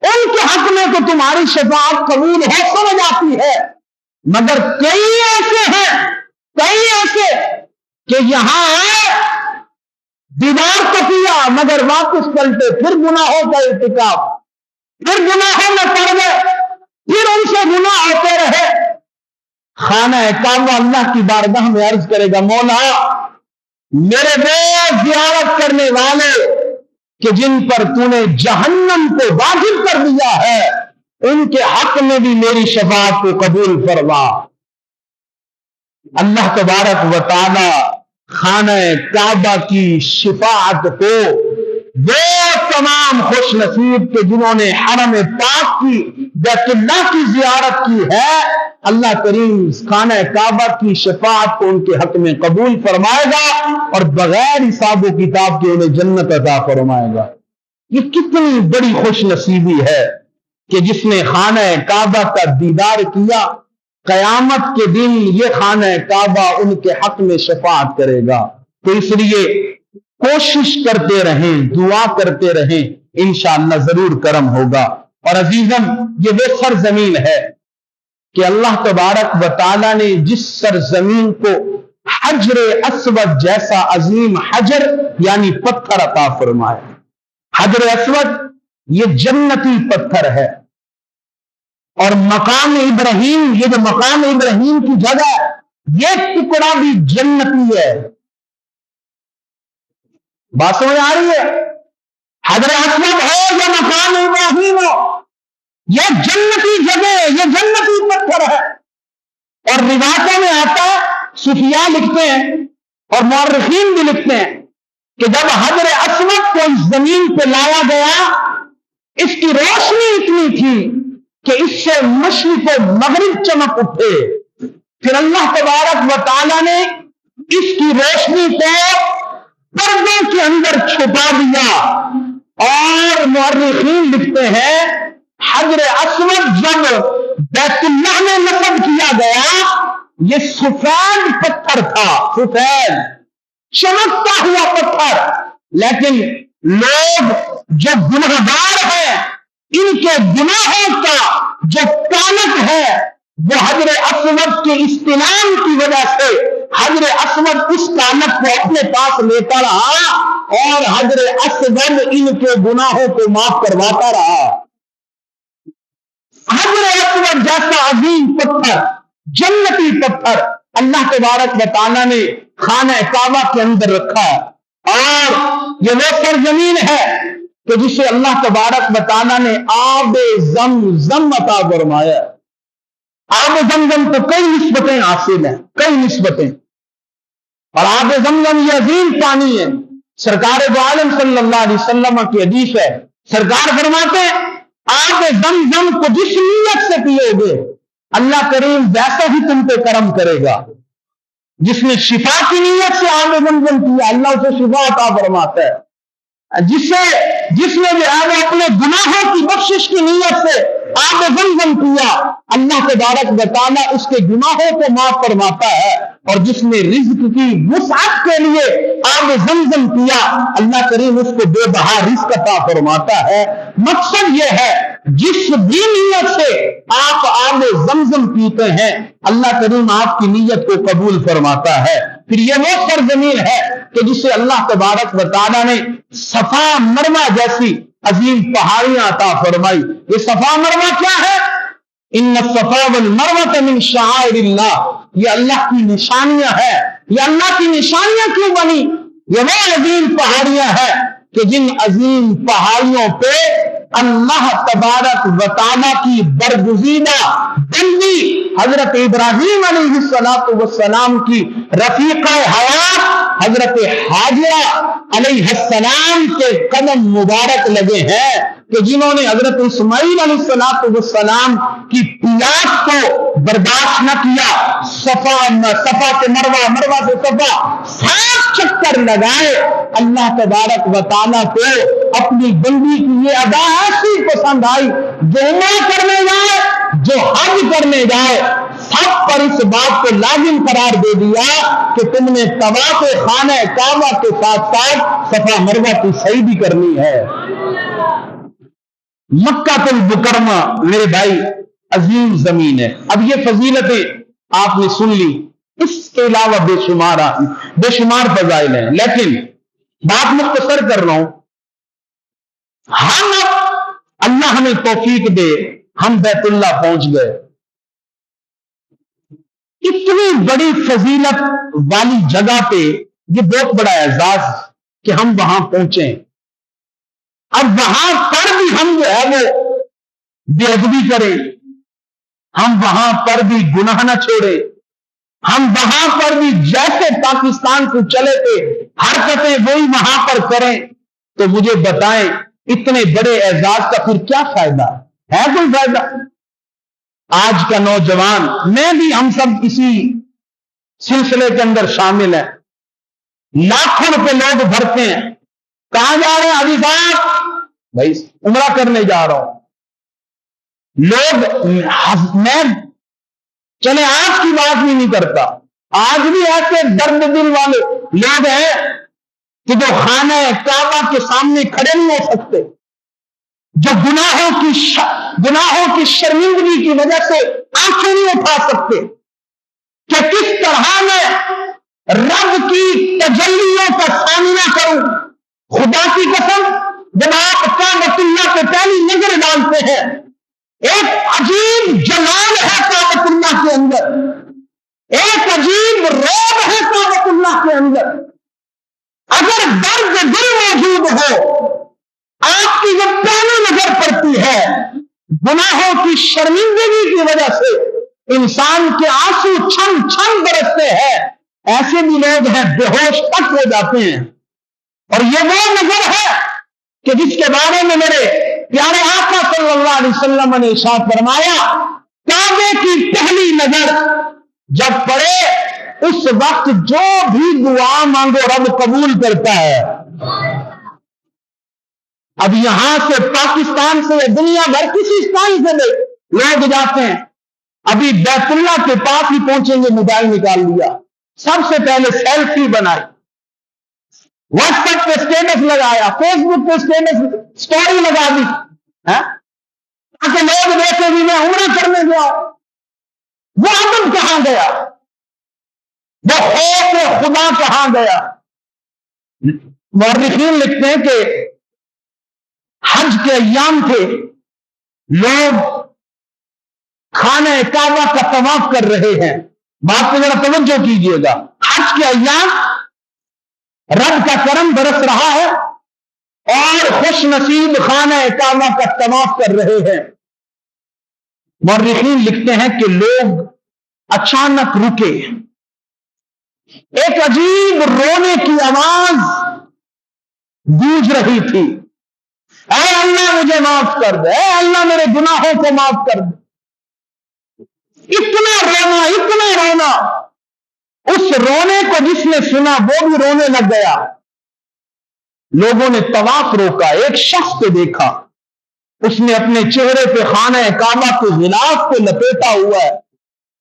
ان کے حق میں تو تمہاری شفاعت قبول ہے سمجھ آتی ہے، مگر کئی ایسے کہ یہاں آئے دیدار تو کیا مگر واپس پلٹے، پھر گناہوں کا ارتکاب، پھر گناہوں میں پڑ گئے، پھر ان سے گناہ ہوتے رہے۔ خانہ کعبہ اللہ کی بارگاہ میں عرض کرے گا مولا میرے بے زیارت کرنے والے کہ جن پر تو نے جہنم کو واجب کر دیا ہے ان کے حق میں بھی میری شفاعت کو قبول فرما۔ اللہ تبارک و تعالی خانہ کعبہ کی شفاعت کو وہ تمام خوش نصیب کے جنہوں نے حرم پاک کی بیت اللہ کی زیارت کی ہے، اللہ کریم خانہ کعبہ کی شفاعت کو ان کے حق میں قبول فرمائے گا اور بغیر حساب و کتاب کے انہیں جنت عطا فرمائے گا۔ یہ کتنی بڑی خوش نصیبی ہے کہ جس نے خانہ کعبہ کا دیدار کیا، قیامت کے دن یہ خانہ کعبہ ان کے حق میں شفاعت کرے گا۔ تو اس لیے کوشش کرتے رہیں، دعا کرتے رہیں، انشاءاللہ ضرور کرم ہوگا۔ اور عزیزم یہ وہ سرزمین ہے کہ اللہ تبارک و تعالیٰ نے جس سرزمین کو حجر اسود جیسا عظیم حجر یعنی پتھر عطا فرمائے. حجر اسود یہ جنتی پتھر ہے، اور مقام ابراہیم، یہ جو مقام ابراہیم کی جگہ ہے، یہ ٹکڑا بھی جنتی ہے. بات سمجھ آ رہی ہے؟ حجر اسود ہو یا مقام ابراہیم ہو، یہ جنتی جگہ، یہ جنتی پتھر ہے. اور روایتوں میں آتا ہے، صوفیاء لکھتے ہیں اور مورخین بھی لکھتے ہیں کہ جب حجر اسود کو اس زمین پہ لایا گیا، اس کی روشنی اتنی تھی کہ اس سے مشرق و مغرب چمک اٹھے. پھر اللہ تبارک و تعالی نے اس کی روشنی کو پردوں کے اندر چھپا دیا. اور مورخین لکھتے ہیں حجر اسود جب بیت اللہ میں نصب کیا گیا، یہ سفید پتھر تھا، سفید چمکتا ہوا پتھر. لیکن لوگ جو گنہگار ہیں، ان کے گناہوں کا جو کالک ہے، وہ حجر اسود کے استعلام کی وجہ سے حجر اسود اس کالک کو اپنے پاس لیتا رہا، اور حجر اسود ان کے گناہوں کو معاف کرواتا رہا. حجر اسود جیسا عظیم پتھر، جنتی پتھر اللہ تبارک و تعالیٰ نے خانہ کعبہ کے اندر رکھا. اور یہ وہ سرزمین ہے کہ جسے اللہ تبارک و تعالیٰ نے آب زمزم عطا فرمایا. آب زمزم تو کئی نسبتیں حاصل ہیں، کئی نسبتیں. اور آب زمزم یہ عظیم پانی ہے. سرکار دو عالم صلی اللہ علیہ وسلم کی حدیث ہے، سرکار فرماتے ہیں آب زمزم کو جس نیت سے پیو گے اللہ کریم ویسا ہی تم پہ کرم کرے گا. جس نے شفا کی نیت سے آب زمزم کیا، اللہ اسے شفا عطا فرماتا ہے. جس نے بھی اپنے گناہوں کی بخشش کی نیت سے آب زمزم کیا، اللہ تبارک و تعالیٰ اس کے گناہوں کو معاف فرماتا ہے. اور جس نے رزق کی وسعت کے لیے آب زمزم کیا، اللہ کریم اس کو بے بہا رزق عطا فرماتا ہے. مقصد یہ ہے جس بھی نیت سے آپ آب زمزم پیتے ہیں، اللہ کریم آپ کی نیت کو قبول فرماتا ہے. پھر یہ وہ سرزمین ہے کہ جسے اللہ تبارک و تعالیٰ نے صفا مروا جیسی عظیم پہاڑیاں عطا فرمائی. یہ صفا مروا کیا ہے؟ ان الصفا والمروہ من شعائر اللہ، یہ اللہ کی نشانیاں ہیں. یہ اللہ کی نشانیاں کیوں بنی؟ یہ وہ عظیم پہاڑیاں ہیں کہ جن عظیم پہاڑیوں پہ اللہ تبارک و تعالیٰ کی برگزیدہ بندی حضرت ابراہیم علیہ السلام کی رفیقہ حیات حضرت حاجرہ علیہ السلام کے قدم مبارک لگے ہیں، کہ جنہوں نے حضرت اسماعیل علیہ السلام کی پیاس کو برداشت نہ کیا، صفا سے مروہ، مروہ سے صفا 7 چکر لگائے. اللہ تبارک و تعالیٰ کو اپنی بندی کی یہ ادا ایسی پسند آئی، جو عمرہ کرنے جائے، جو حج کرنے جائے، سب پر اس بات کو لازم قرار دے دیا کہ تم نے طواف خانہ کعبہ کے ساتھ ساتھ صفا مروہ کی صحیح بھی کرنی ہے. مکہ المکرمہ میرے بھائی عظیم زمین ہے. اب یہ فضیلتیں آپ نے سن لی، اس کے علاوہ بے شمار فضائل ہیں، لیکن بات مختصر کر رہا ہوں. ہم اللہ ہمیں توفیق دے، ہم بیت اللہ پہنچ گئے. اتنی بڑی فضیلت والی جگہ پہ یہ بہت بڑا اعزاز کہ ہم وہاں پہنچے. اب وہاں پر بھی ہم جو ہے وہ بے ادبی کریں، ہم وہاں پر بھی گناہ نہ چھوڑیں، ہم وہاں پر بھی جیسے پاکستان کو چلے تھے حرکتیں وہی وہاں پر کریں، تو مجھے بتائیں اتنے بڑے اعزاز کا پھر کیا فائدہ ہے؟ کوئی فائدہ؟ آج کا نوجوان، میں بھی، ہم سب اسی سلسلے کے اندر شامل ہیں، لاکھوں روپے لوگ بھرتے ہیں. کہاں جا رہے ہیں حاجی صاحب؟ بھائی عمرہ کرنے جا رہا ہوں. لوگ، میں چلے آج کی بات بھی نہیں کرتا، آج بھی ایسے درد دل والے لوگ ہیں کہ جو خانہ کعبہ کے سامنے کھڑے نہیں ہو سکتے، جو گناہوں کی شرمندگی کی وجہ سے آنکھیں نہیں اٹھا سکتے، کہ کس طرح میں رب کی تجلیوں کا سامنا کروں. خدا کی قسم، جب آپ کعبۃ اللہ پہ پہلی نظر ڈالتے ہیں، ایک عجیب جلال ہے کعبۃ اللہ کے اندر، ایک عجیب رعب ہے کعبۃ اللہ کے اندر. اگر درد دل موجود ہو، آپ کی جب پہلی نظر پڑتی ہے، گناہوں کی شرمندگی کی وجہ سے انسان کے آنسو چھن چھن برستے ہیں. ایسے بھی لوگ ہیں بے ہوش تک ہو جاتے ہیں. اور یہ وہ نظر ہے کہ جس کے بارے میں میرے پیارے آقا صلی اللہ علیہ وسلم نے ارشاد فرمایا، کعبے کی پہلی نظر جب پڑے اس وقت جو بھی دعا مانگو رب قبول کرتا ہے. اب یہاں سے پاکستان سے دنیا بھر کسی ستان سے لوگ جاتے ہیں، ابھی بیت اللہ کے پاس ہی پہنچیں گے، موبائل نکال لیا، سب سے پہلے سیلفی بنائی، واٹس ایپ پہ اسٹیٹس لگایا، فیس بک پہ اسٹیٹس سٹوری لگا دی، تاکہ لوگ دیکھیں بھی میں عمرہ کرنے گیا. وہ ادب کہاں گیا؟ وہ خوف خدا کہاں گیا؟ مورخین لکھتے ہیں کہ حج کے ایام تھے، لوگ خانہ کعبہ کا طواف کر رہے ہیں. بات پہ ذرا توجہ کیجیے گا. حج کے ایام رب کا کرم برس رہا ہے اور خوش نصیب خانہ کعبہ کا طواف کر رہے ہیں. مورخین لکھتے ہیں کہ لوگ اچانک رکے، ایک عجیب رونے کی آواز گونج رہی تھی، اے اللہ مجھے معاف کر دے، اے اللہ میرے گناہوں کو معاف کر دے. اتنا رونا، اتنا رونا. اس رونے کو جس نے سنا وہ بھی رونے لگ گیا. لوگوں نے طواف روکا، ایک شخص کو دیکھا، اس نے اپنے چہرے پہ خانہ کعبہ کے غلاف کو لپیٹا ہوا ہے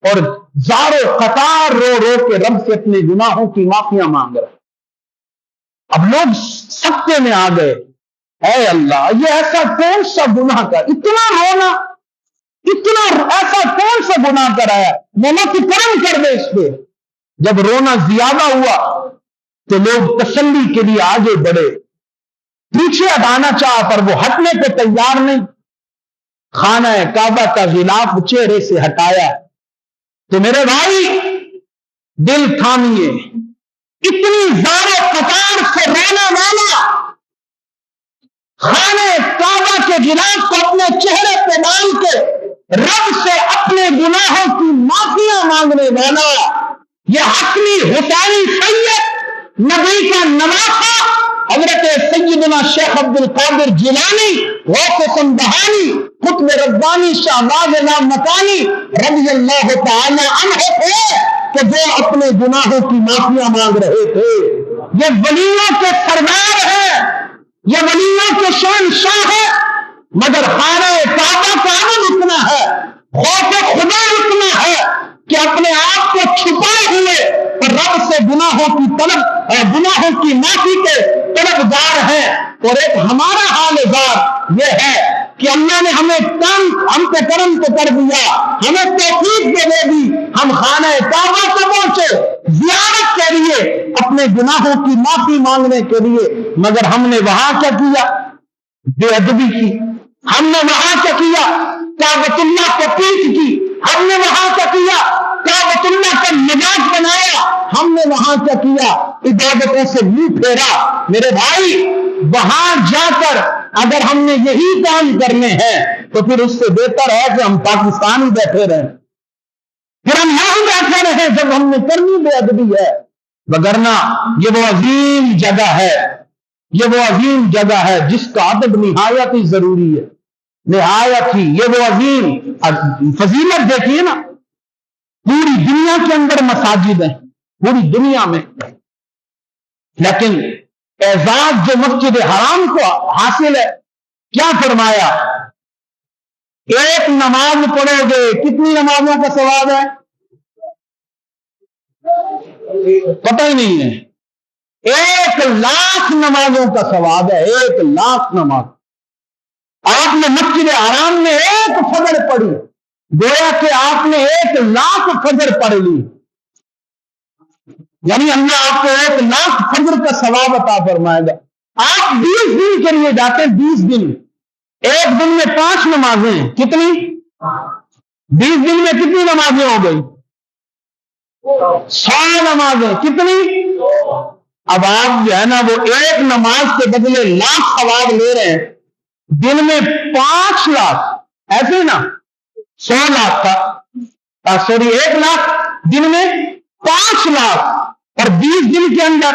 اور زارو قطار رو رو کے رب سے اپنے گناہوں کی معافیاں مانگ رہا. اب لوگ سکتے میں آ گئے، اے اللہ یہ ایسا کون سا گناہ کا اتنا رونا، اتنا ایسا کون سا گناہ کرایا، مولا تو کرم کر دے اس پہ. جب رونا زیادہ ہوا تو لوگ تسلی کے لیے آگے بڑھے، پیچھے ہٹانا چاہا پر وہ ہٹنے کو تیار نہیں. خانہ کعبہ کا غلاف چہرے سے ہٹایا تو میرے بھائی دل تھامیے، اتنی زارو قطار سے رونا والا، خانہ کعبہ کے غلاف کو اپنے چہرے پہ ڈال کے رب سے اپنے گناہوں کی معافیاں مانگنے والا، یہ حسنی حسینی سید نبی کا نواسا حضرت سیدنا شیخ عبد القادر جیلانی غوث سندہانی قطب ربانی شہباز نام مکانی رضی اللہ تعالی عنہ تھے کہ جو اپنے گناہوں کی معافیاں مانگ رہے تھے. یہ ولیوں کے سردار ہیں، یہ ولیوں کے شہنشاہ ہے، مگر خانہ کعبہ کا عدد اتنا ہے، خوف خدا اتنا ہے کہ اپنے آپ کو چھپائے ہوئے اور رب سے گناہوں کی طلب اور گناہوں کی معافی کے طلبگار ہیں. اور ایک ہمارا حال زار یہ ہے کہ اللہ نے ہم پہ کرم تو کر دیا، ہمیں توفیق دے دی، ہم خانہ کعبہ کو پہنچے زیارت کے لیے، اپنے گناہوں کی معافی مانگنے کے لیے، مگر ہم نے وہاں کیا کیا؟ بے ادبی کی. ہم نے وہاں کیا کیا؟ کعبۃ اللہ کو پیٹ کی. ہم نے وہاں کیا کیا؟ کعبۃ اللہ کا مذاق بنایا. ہم نے وہاں کیا کیا؟ عبادتوں سے منہ پھیرا. میرے بھائی وہاں جا کر اگر ہم نے یہی کام کرنے ہیں تو پھر اس سے بہتر ہے کہ ہم پاکستان ہی بیٹھے رہیں، پھر ہم یہاں بیٹھے رہیں جب ہم نے کرنی بے ادبی ہے. وگرنہ یہ وہ عظیم جگہ ہے، یہ وہ عظیم جگہ ہے جس کا ادب نہایت ہی ضروری ہے، نہایت ہی. یہ وہ عظیم فضیلت دیکھیے نا، پوری دنیا کے اندر مساجد ہیں، پوری دنیا میں، لیکن اعزاز جو مسجد حرام کو حاصل ہے، کیا فرمایا؟ ایک نماز پڑھو گے کتنی نمازوں کا ثواب ہے؟ پتہ ہی نہیں ہے. 1,00,000 نمازوں کا ثواب ہے. 1,00,000 نماز. آپ نے مسجد حرام میں ایک فجر پڑھی، گویا کہ آپ نے 1,00,000 فجر پڑھ لی. یعنی اللہ آپ کو 1,00,000 فجر کا ثواب عطا فرمائے گا. آپ 20 دن کے لیے جاتے ہیں, 20 دن, ایک دن میں 5 نمازیں, کتنی؟ 20 دن میں کتنی نمازیں ہو گئی؟ 100 نمازیں, کتنی؟ اب آپ جو ہے نا وہ ایک نماز کے بدلے 1,00,000 ثواب لے رہے ہیں, دن میں 5 لاکھ, ایسے نا 100 لاکھ کا, سوری 1 لاکھ, دن میں 5 لاکھ, اور 20 دن کے اندر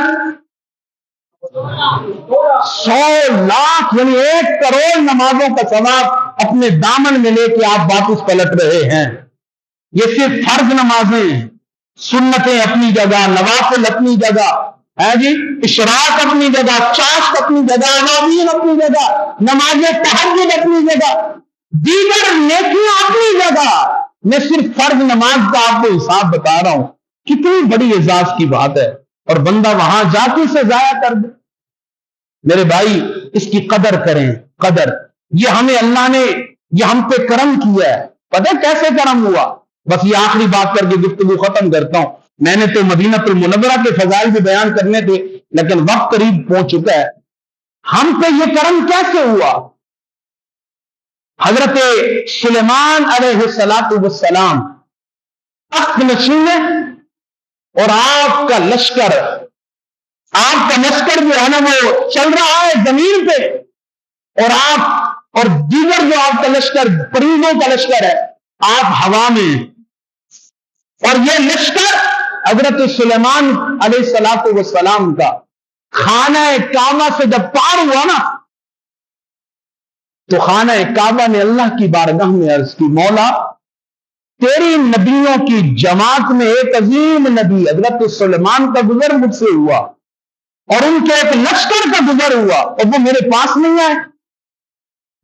100 لاکھ, یعنی 1 کروڑ نمازوں کا ثواب اپنے دامن میں لے کے آپ واپس پلٹ رہے ہیں. یہ صرف فرض نمازیں ہیں, سنتیں اپنی جگہ, نوافل اپنی جگہ ہے جی, اشراق اپنی جگہ, چاشت اپنی جگہ, عناوین اپنی جگہ, نماز تہجد اپنی جگہ, دیگر نیکیاں اپنی جگہ. میں صرف فرض نماز کا آپ کو حساب بتا رہا ہوں, کتنی بڑی اعزاز کی بات ہے, اور بندہ وہاں جا کے اسے ضائع کر دے. میرے بھائی اس کی قدر کریں, قدر. یہ ہمیں اللہ نے, یہ ہم پہ کرم کیا ہے. پتہ ہے کیسے کرم ہوا؟ بس یہ آخری بات کر کے گفتگو ختم کرتا ہوں. میں نے تو مدینہ المنورہ کے فضائل بھی بیان کرنے تھے, لیکن وقت قریب پہنچ چکا ہے. ہم پہ یہ کرم کیسے ہوا؟ حضرت سلیمان علیہ السلام تخت نشین ہے, اور آپ کا لشکر جو ہے نا وہ چل رہا ہے زمین پہ, اور آپ اور دیگر جو آپ کا لشکر, پرندوں کا لشکر ہے, آپ ہوا میں, اور یہ لشکر حضرت سلیمان علیہ السلام کا خانہ کعبہ سے جب پار ہوا نا, تو خانہ کعبہ نے اللہ کی بارگاہ میں عرض کی, مولا تیری نبیوں کی جماعت میں ایک عظیم نبی حضرت سلیمان کا گزر مجھ سے ہوا, اور ان کے ایک لشکر کا گزر ہوا, اور وہ میرے پاس نہیں آئے,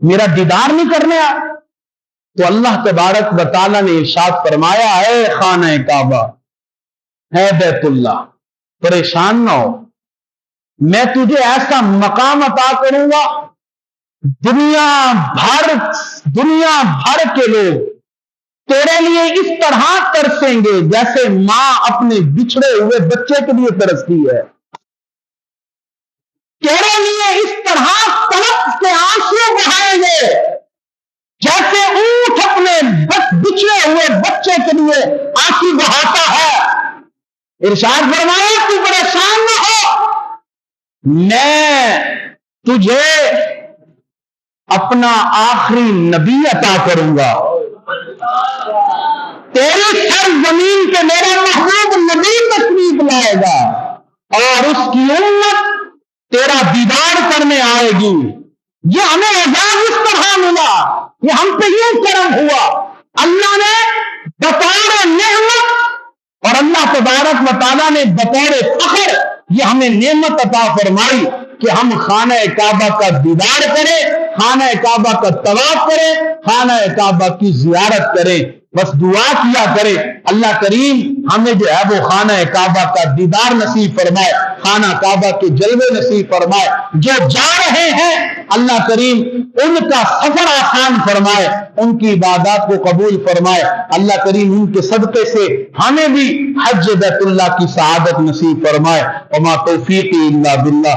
میرا دیدار نہیں کرنے آئے. تو اللہ تبارک و تعالیٰ نے ارشاد فرمایا, اے خانہ کعبہ, ہے بیت اللہ, پریشان نہ ہو, میں تجھے ایسا مقام عطا کروں گا, دنیا بھر کے لوگ تیرے لیے اس طرح ترسیں گے جیسے ماں اپنے بچھڑے ہوئے بچے کے لیے ترستی ہے. تیرے لیے اس طرح تڑپ کے آنسو بہائیں گے جیسے اونٹ اپنے بچھڑے ہوئے بچے کے لیے آنسو بہاتا ہے. ارشاد فرمایا, تو پریشان نہ ہو, میں تجھے اپنا آخری نبی عطا کروں گا. تیری سر زمین پہ میرا محبوب نبی تشریف لائے گا, اور اس کی امت تیرا دیدار کرنے آئے گی. یہ ہمیں اعزاز اس طرح ملا, یہ ہم پہ یوں کرم ہوا. اللہ نے بطور نعمت, اور اللہ تبارک و تعالیٰ نے بطور فخر یہ ہمیں نعمت عطا فرمائی کہ ہم خانہ کعبہ کا دیدار کریں, خانہ کعبہ کا طواف کریں, خانہ کعبہ کی زیارت کریں. بس دعا کیا کرے, اللہ کریم ہمیں جو ہے وہ خانہ کعبہ کا دیدار نصیب فرمائے, خانہ کعبہ کے جلوے نصیب فرمائے. جو جا رہے ہیں اللہ کریم ان کا سفر آسان فرمائے, ان کی عبادات کو قبول فرمائے. اللہ کریم ان کے صدقے سے ہمیں بھی حج بیت اللہ کی سعادت نصیب فرمائے. وما توفیقی الا باللہ.